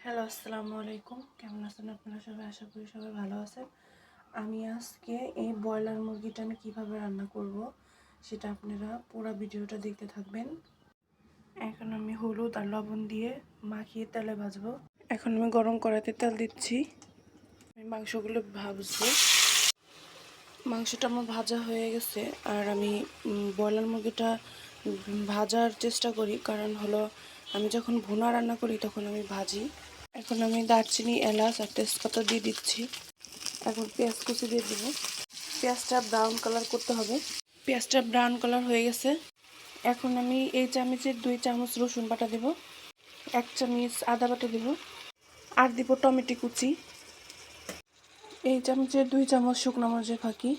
Hello, আসসালামু আলাইকুম। কেমন আছেন আপনারা সবাই? আশা করি সবাই ভালো আছেন। আমি আজকে এই ব্রয়লার মুরগিটা আমি কীভাবে রান্না করব সেটা আপনারা পুরো ভিডিওটা দেখতে থাকবেন। এখন আমি হলুদ আর লবণ দিয়ে মাখিয়ে তেলে ভাজবো। এখন আমি গরম কড়াইতে তেল দিচ্ছি। আমি মাংসগুলো ভাজবো। মাংসটা আমার ভাজা হয়ে গেছে। আর আমি ব্রয়লার মুরগিটা ভাজার চেষ্টা করি, কারণ হলো আমি যখন ভুনা রান্না করি তখন আমি ভাজি। এখন আমি দারচিনি, এলাচ আর তেজপাতা দিয়ে দিচ্ছি। এখন পেঁয়াজ কুচি দিয়ে দেবো। পেঁয়াজটা ব্রাউন কালার করতে হবে। পেঁয়াজটা ব্রাউন কালার হয়ে গেছে। এখন আমি এই চামচের 2 চামচ রসুন বাটা দেব, 1 চামচ আদা বাটা দেব, আর দিব টমেটো কুচি। এই চামচের 2 চামচ শুকনো মরিচের ফাঁকি,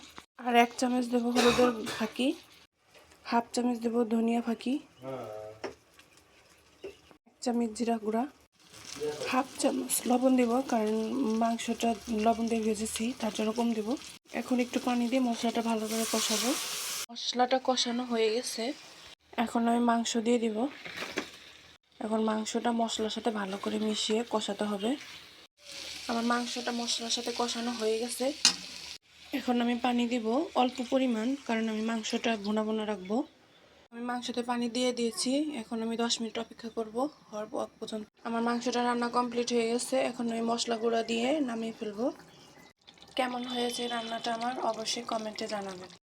আর 1 চামচ দেব হলুদের ফাঁকি, হাফ চামচ দেব ধনিয়া ফাঁকি, 1 চামচ জিরা গুঁড়া, হাফ চামচ লবণ দেব, কারণ মাংসটা লবণ দিয়ে ভেজেছি তার জন্য কম দেব। এখন একটু পানি দিয়ে মশলাটা ভালো করে কষাবো। মশলাটা কষানো হয়ে গেছে। এখন আমি মাংস দিয়ে দিব। এখন মাংসটা মশলার সাথে ভালো করে মিশিয়ে কষাতে হবে। আমার মাংসটা মশলার সাথে কষানো হয়ে গেছে। এখন আমি পানি দিব অল্প পরিমাণ, কারণ আমি মাংসটা ভুনা ভুনা রাখবো। আমি মাংসতে পানি দিয়ে দিয়েছি। এখন আমি 10 মিনিট অপেক্ষা করব হওয়ার পর্যন্ত। আমার মাংসটা রান্না কমপ্লিট হয়ে গেছে। এখন আমি মশলা গুঁড়া দিয়ে নামিয়ে ফেলবো। কেমন হয়েছে রান্নাটা আমার অবশ্যই কমেন্টে জানাবেন।